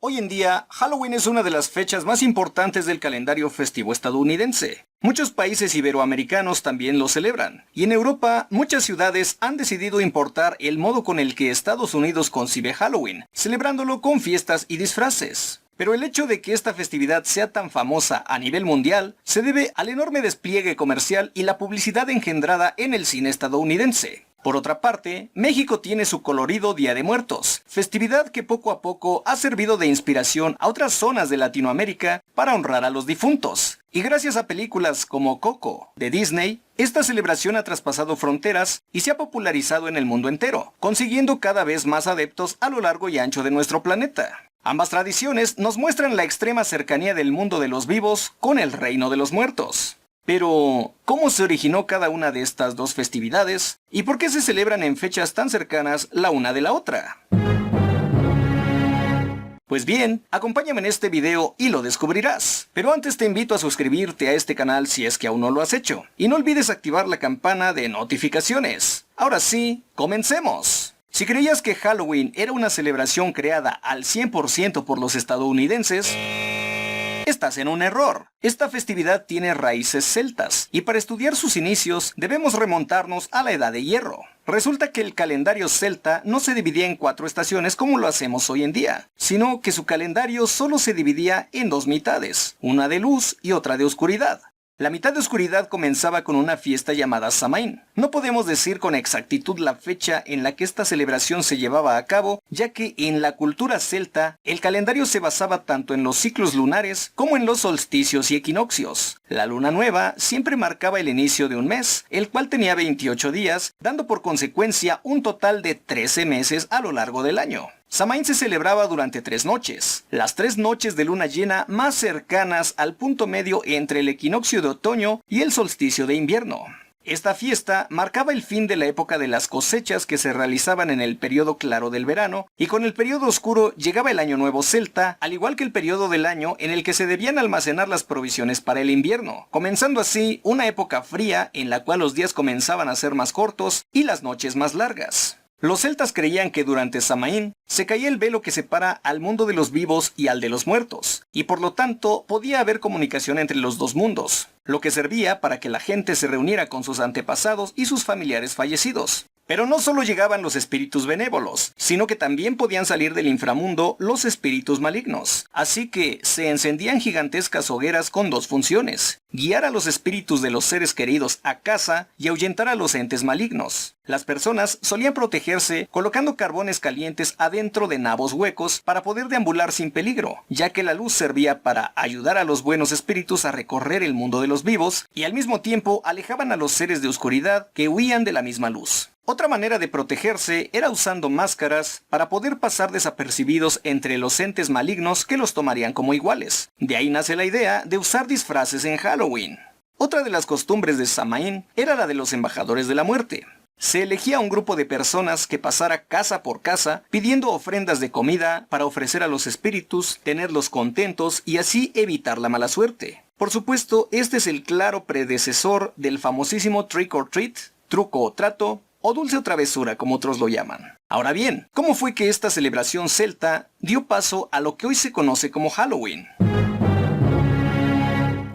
Hoy en día, Halloween es una de las fechas más importantes del calendario festivo estadounidense. Muchos países iberoamericanos también lo celebran, y en Europa muchas ciudades han decidido importar el modo con el que Estados Unidos concibe Halloween, celebrándolo con fiestas y disfraces. Pero el hecho de que esta festividad sea tan famosa a nivel mundial se debe al enorme despliegue comercial y la publicidad engendrada en el cine estadounidense. Por otra parte, México tiene su colorido Día de Muertos, festividad que poco a poco ha servido de inspiración a otras zonas de Latinoamérica para honrar a los difuntos. Y gracias a películas como Coco, de Disney, esta celebración ha traspasado fronteras y se ha popularizado en el mundo entero, consiguiendo cada vez más adeptos a lo largo y ancho de nuestro planeta. Ambas tradiciones nos muestran la extrema cercanía del mundo de los vivos con el reino de los muertos. Pero, ¿cómo se originó cada una de estas dos festividades? ¿Y por qué se celebran en fechas tan cercanas la una de la otra? Pues bien, acompáñame en este video y lo descubrirás. Pero antes te invito a suscribirte a este canal si es que aún no lo has hecho. Y no olvides activar la campana de notificaciones. Ahora sí, comencemos. Si creías que Halloween era una celebración creada al 100% por los estadounidenses, estás en un error. Esta festividad tiene raíces celtas, y para estudiar sus inicios debemos remontarnos a la Edad de Hierro. Resulta que el calendario celta no se dividía en 4 estaciones como lo hacemos hoy en día, sino que su calendario solo se dividía en 2 mitades, una de luz y otra de oscuridad. La mitad de oscuridad comenzaba con una fiesta llamada Samaín. No podemos decir con exactitud la fecha en la que esta celebración se llevaba a cabo, ya que en la cultura celta, el calendario se basaba tanto en los ciclos lunares como en los solsticios y equinoccios. La luna nueva siempre marcaba el inicio de un mes, el cual tenía 28 días, dando por consecuencia un total de 13 meses a lo largo del año. Samaín se celebraba durante 3 noches, las 3 noches de luna llena más cercanas al punto medio entre el equinoccio de otoño y el solsticio de invierno. Esta fiesta marcaba el fin de la época de las cosechas que se realizaban en el periodo claro del verano, y con el periodo oscuro llegaba el año nuevo celta, al igual que el periodo del año en el que se debían almacenar las provisiones para el invierno, comenzando así una época fría en la cual los días comenzaban a ser más cortos y las noches más largas. Los celtas creían que durante Samaín se caía el velo que separa al mundo de los vivos y al de los muertos, y por lo tanto podía haber comunicación entre los dos mundos, lo que servía para que la gente se reuniera con sus antepasados y sus familiares fallecidos. Pero no solo llegaban los espíritus benévolos, sino que también podían salir del inframundo los espíritus malignos. Así que se encendían gigantescas hogueras con 2 funciones: guiar a los espíritus de los seres queridos a casa y ahuyentar a los entes malignos. Las personas solían protegerse colocando carbones calientes adentro de nabos huecos para poder deambular sin peligro, ya que la luz servía para ayudar a los buenos espíritus a recorrer el mundo de los vivos, y al mismo tiempo alejaban a los seres de oscuridad que huían de la misma luz. Otra manera de protegerse era usando máscaras para poder pasar desapercibidos entre los entes malignos que los tomarían como iguales. De ahí nace la idea de usar disfraces en Halloween. Otra de las costumbres de Samaín era la de los embajadores de la muerte. Se elegía un grupo de personas que pasara casa por casa pidiendo ofrendas de comida para ofrecer a los espíritus, tenerlos contentos y así evitar la mala suerte. Por supuesto, este es el claro predecesor del famosísimo trick or treat, truco o trato, o dulce o travesura como otros lo llaman. Ahora bien, ¿cómo fue que esta celebración celta dio paso a lo que hoy se conoce como Halloween?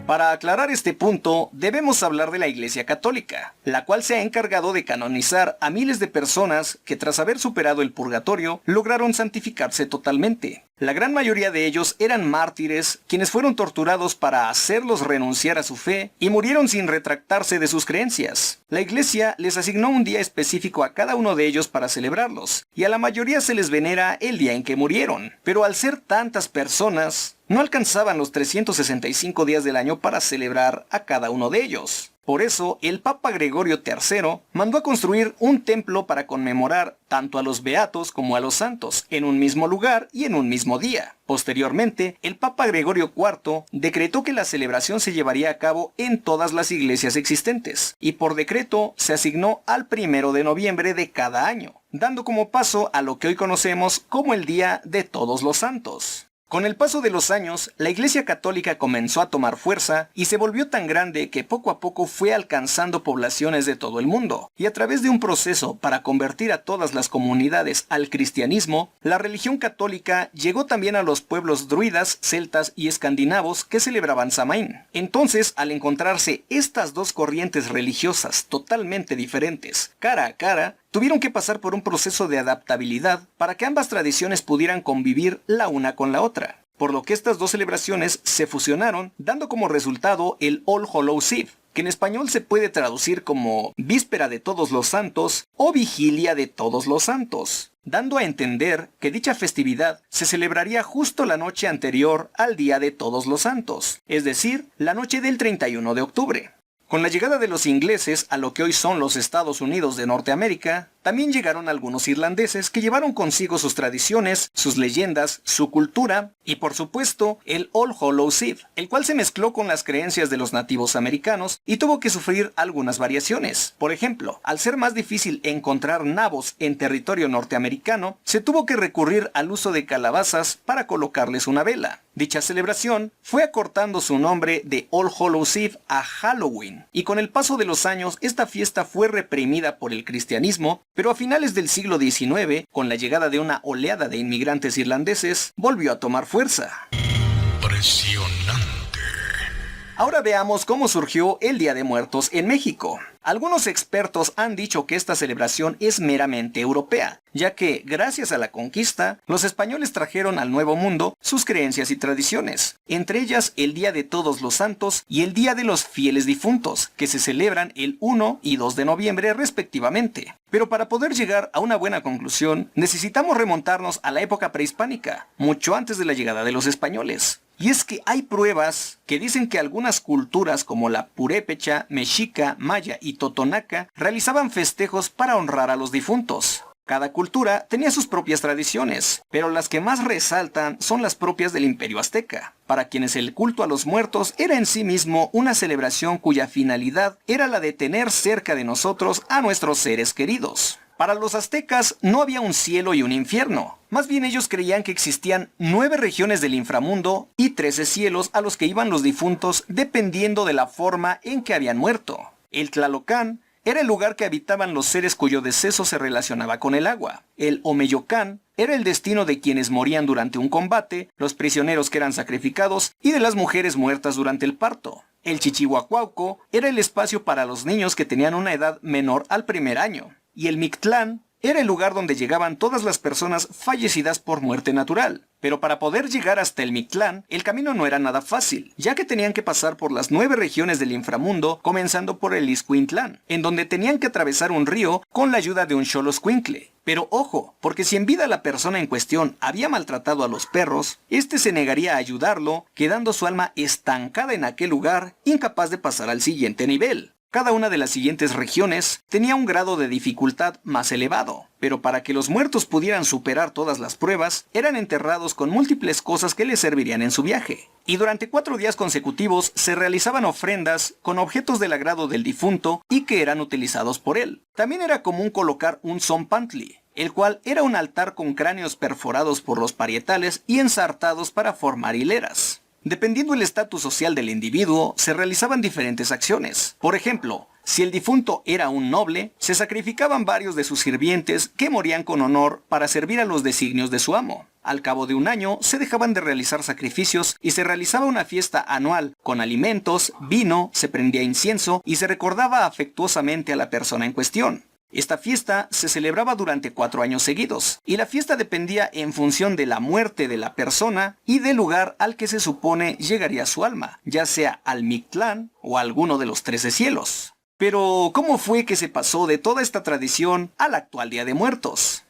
Para aclarar este punto, debemos hablar de la Iglesia Católica, la cual se ha encargado de canonizar a miles de personas que tras haber superado el purgatorio, lograron santificarse totalmente. La gran mayoría de ellos eran mártires, quienes fueron torturados para hacerlos renunciar a su fe y murieron sin retractarse de sus creencias. La Iglesia les asignó un día específico a cada uno de ellos para celebrarlos, y a la mayoría se les venera el día en que murieron. Pero al ser tantas personas, no alcanzaban los 365 días del año para celebrar a cada uno de ellos. Por eso, el Papa Gregorio III mandó a construir un templo para conmemorar tanto a los beatos como a los santos, en un mismo lugar y en un mismo día. Posteriormente, el Papa Gregorio IV decretó que la celebración se llevaría a cabo en todas las iglesias existentes, y por decreto se asignó al 1 de noviembre de cada año, dando como paso a lo que hoy conocemos como el Día de Todos los Santos. Con el paso de los años, la Iglesia Católica comenzó a tomar fuerza y se volvió tan grande que poco a poco fue alcanzando poblaciones de todo el mundo. Y a través de un proceso para convertir a todas las comunidades al cristianismo, la religión católica llegó también a los pueblos druidas, celtas y escandinavos que celebraban Samaín. Entonces, al encontrarse estas dos corrientes religiosas totalmente diferentes, cara a cara, tuvieron que pasar por un proceso de adaptabilidad para que ambas tradiciones pudieran convivir la una con la otra, por lo que estas dos celebraciones se fusionaron, dando como resultado el All Hallows Eve, que en español se puede traducir como Víspera de Todos los Santos o Vigilia de Todos los Santos, dando a entender que dicha festividad se celebraría justo la noche anterior al Día de Todos los Santos, es decir, la noche del 31 de octubre. Con la llegada de los ingleses a lo que hoy son los Estados Unidos de Norteamérica, también llegaron algunos irlandeses que llevaron consigo sus tradiciones, sus leyendas, su cultura y por supuesto el All Hallows Eve, el cual se mezcló con las creencias de los nativos americanos y tuvo que sufrir algunas variaciones. Por ejemplo, al ser más difícil encontrar nabos en territorio norteamericano, se tuvo que recurrir al uso de calabazas para colocarles una vela. Dicha celebración fue acortando su nombre de All Hallows Eve a Halloween, y con el paso de los años esta fiesta fue reprimida por el cristianismo, pero a finales del siglo XIX, con la llegada de una oleada de inmigrantes irlandeses, volvió a tomar fuerza. Impresionante. Ahora veamos cómo surgió el Día de Muertos en México. Algunos expertos han dicho que esta celebración es meramente europea, ya que, gracias a la conquista, los españoles trajeron al Nuevo Mundo sus creencias y tradiciones, entre ellas el Día de Todos los Santos y el Día de los Fieles Difuntos, que se celebran el 1 y 2 de noviembre respectivamente. Pero para poder llegar a una buena conclusión, necesitamos remontarnos a la época prehispánica, mucho antes de la llegada de los españoles. Y es que hay pruebas que dicen que algunas culturas como la purépecha, mexica, maya y totonaca realizaban festejos para honrar a los difuntos. Cada cultura tenía sus propias tradiciones, pero las que más resaltan son las propias del Imperio Azteca, para quienes el culto a los muertos era en sí mismo una celebración cuya finalidad era la de tener cerca de nosotros a nuestros seres queridos. Para los aztecas no había un cielo y un infierno. Más bien ellos creían que existían 9 regiones del inframundo y 13 cielos a los que iban los difuntos dependiendo de la forma en que habían muerto. El Tlalocán era el lugar que habitaban los seres cuyo deceso se relacionaba con el agua. El Omeyocán era el destino de quienes morían durante un combate, los prisioneros que eran sacrificados y de las mujeres muertas durante el parto. El Chichihuacuauco era el espacio para los niños que tenían una edad menor al primer año. Y el Mictlán era el lugar donde llegaban todas las personas fallecidas por muerte natural. Pero para poder llegar hasta el Mictlán, el camino no era nada fácil, ya que tenían que pasar por las 9 regiones del inframundo, comenzando por el Ixcuintlán, en donde tenían que atravesar un río con la ayuda de un xoloscuincle. Pero ojo, porque si en vida la persona en cuestión había maltratado a los perros, este se negaría a ayudarlo, quedando su alma estancada en aquel lugar, incapaz de pasar al siguiente nivel. Cada una de las siguientes regiones tenía un grado de dificultad más elevado, pero para que los muertos pudieran superar todas las pruebas, eran enterrados con múltiples cosas que les servirían en su viaje. Y durante 4 días consecutivos se realizaban ofrendas con objetos del agrado del difunto y que eran utilizados por él. También era común colocar un zompantli, el cual era un altar con cráneos perforados por los parietales y ensartados para formar hileras. Dependiendo del estatus social del individuo, se realizaban diferentes acciones. Por ejemplo, si el difunto era un noble, se sacrificaban varios de sus sirvientes que morían con honor para servir a los designios de su amo. Al cabo de un año, se dejaban de realizar sacrificios y se realizaba una fiesta anual con alimentos, vino, se prendía incienso y se recordaba afectuosamente a la persona en cuestión. Esta fiesta se celebraba durante 4 años seguidos, y la fiesta dependía en función de la muerte de la persona y del lugar al que se supone llegaría su alma, ya sea al Mictlán o a alguno de los 13 cielos. Pero, ¿cómo fue que se pasó de toda esta tradición al actual Día de Muertos?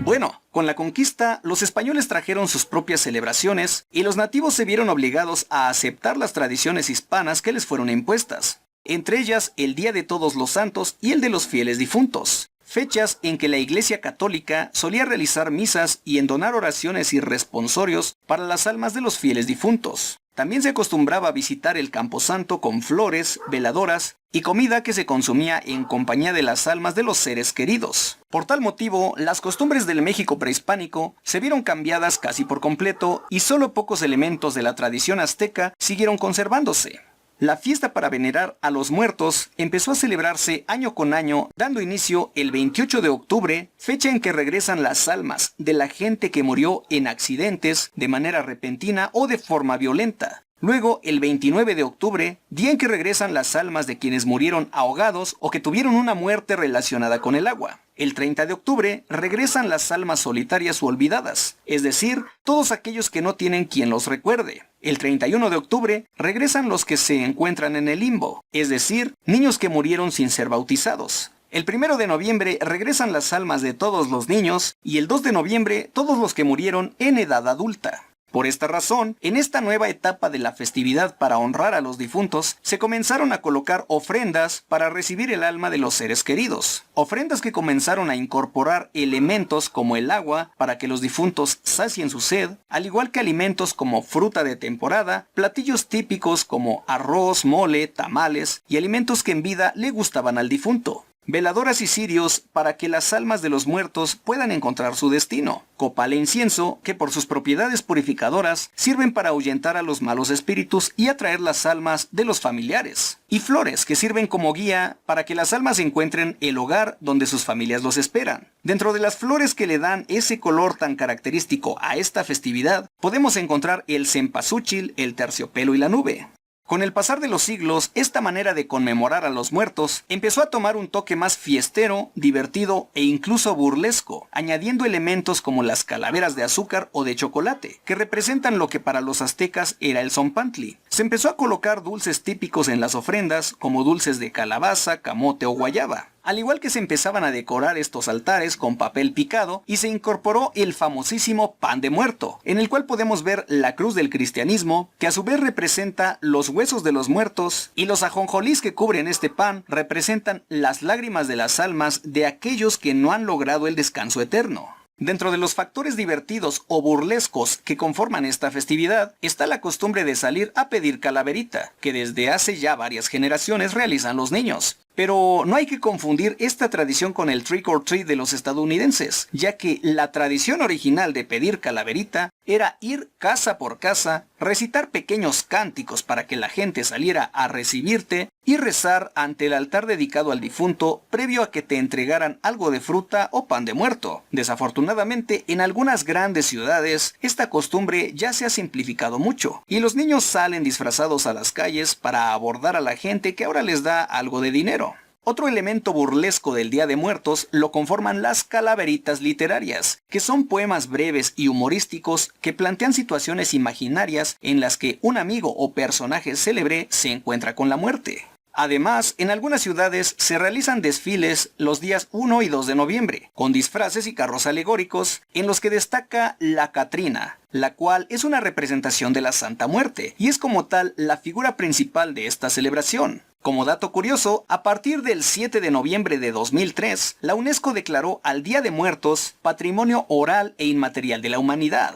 Bueno, con la conquista, los españoles trajeron sus propias celebraciones y los nativos se vieron obligados a aceptar las tradiciones hispanas que les fueron impuestas. Entre ellas el Día de Todos los Santos y el de los Fieles Difuntos, fechas en que la Iglesia Católica solía realizar misas y entonar oraciones y responsorios para las almas de los fieles difuntos. También se acostumbraba a visitar el camposanto con flores, veladoras y comida que se consumía en compañía de las almas de los seres queridos. Por tal motivo, las costumbres del México prehispánico se vieron cambiadas casi por completo y solo pocos elementos de la tradición azteca siguieron conservándose. La fiesta para venerar a los muertos empezó a celebrarse año con año, dando inicio el 28 de octubre, fecha en que regresan las almas de la gente que murió en accidentes, de manera repentina o de forma violenta. Luego, el 29 de octubre, día en que regresan las almas de quienes murieron ahogados o que tuvieron una muerte relacionada con el agua. El 30 de octubre regresan las almas solitarias u olvidadas, es decir, todos aquellos que no tienen quien los recuerde. El 31 de octubre regresan los que se encuentran en el limbo, es decir, niños que murieron sin ser bautizados. El 1 de noviembre regresan las almas de todos los niños y el 2 de noviembre todos los que murieron en edad adulta. Por esta razón, en esta nueva etapa de la festividad para honrar a los difuntos, se comenzaron a colocar ofrendas para recibir el alma de los seres queridos. Ofrendas que comenzaron a incorporar elementos como el agua para que los difuntos sacien su sed, al igual que alimentos como fruta de temporada, platillos típicos como arroz, mole, tamales y alimentos que en vida le gustaban al difunto. Veladoras y cirios para que las almas de los muertos puedan encontrar su destino. Copal e incienso que por sus propiedades purificadoras sirven para ahuyentar a los malos espíritus y atraer las almas de los familiares. Y flores que sirven como guía para que las almas encuentren el hogar donde sus familias los esperan. Dentro de las flores que le dan ese color tan característico a esta festividad, podemos encontrar el cempasúchil, el terciopelo y la nube. Con el pasar de los siglos, esta manera de conmemorar a los muertos empezó a tomar un toque más fiestero, divertido e incluso burlesco, añadiendo elementos como las calaveras de azúcar o de chocolate, que representan lo que para los aztecas era el zompantli. Se empezó a colocar dulces típicos en las ofrendas, como dulces de calabaza, camote o guayaba. Al igual que se empezaban a decorar estos altares con papel picado y se incorporó el famosísimo pan de muerto, en el cual podemos ver la cruz del cristianismo, que a su vez representa los huesos de los muertos, y los ajonjolís que cubren este pan representan las lágrimas de las almas de aquellos que no han logrado el descanso eterno. Dentro de los factores divertidos o burlescos que conforman esta festividad está la costumbre de salir a pedir calaverita, que desde hace ya varias generaciones realizan los niños. Pero no hay que confundir esta tradición con el trick or treat de los estadounidenses, ya que la tradición original de pedir calaverita era ir casa por casa, recitar pequeños cánticos para que la gente saliera a recibirte y rezar ante el altar dedicado al difunto previo a que te entregaran algo de fruta o pan de muerto. Desafortunadamente, en algunas grandes ciudades, esta costumbre ya se ha simplificado mucho, y los niños salen disfrazados a las calles para abordar a la gente que ahora les da algo de dinero. Otro elemento burlesco del Día de Muertos lo conforman las calaveritas literarias, que son poemas breves y humorísticos que plantean situaciones imaginarias en las que un amigo o personaje célebre se encuentra con la muerte. Además, en algunas ciudades se realizan desfiles los días 1 y 2 de noviembre, con disfraces y carros alegóricos, en los que destaca la Catrina, la cual es una representación de la Santa Muerte, y es como tal la figura principal de esta celebración. Como dato curioso, a partir del 7 de noviembre de 2003, la UNESCO declaró al Día de Muertos Patrimonio Oral e Inmaterial de la Humanidad.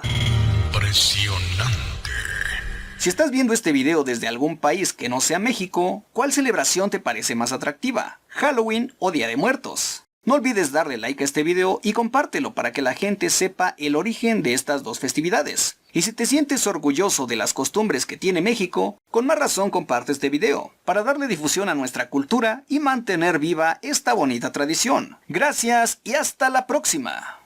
Impresionante. Si estás viendo este video desde algún país que no sea México, ¿cuál celebración te parece más atractiva? ¿Halloween o Día de Muertos? No olvides darle like a este video y compártelo para que la gente sepa el origen de estas dos festividades. Y si te sientes orgulloso de las costumbres que tiene México, con más razón comparte este video, para darle difusión a nuestra cultura y mantener viva esta bonita tradición. Gracias y hasta la próxima.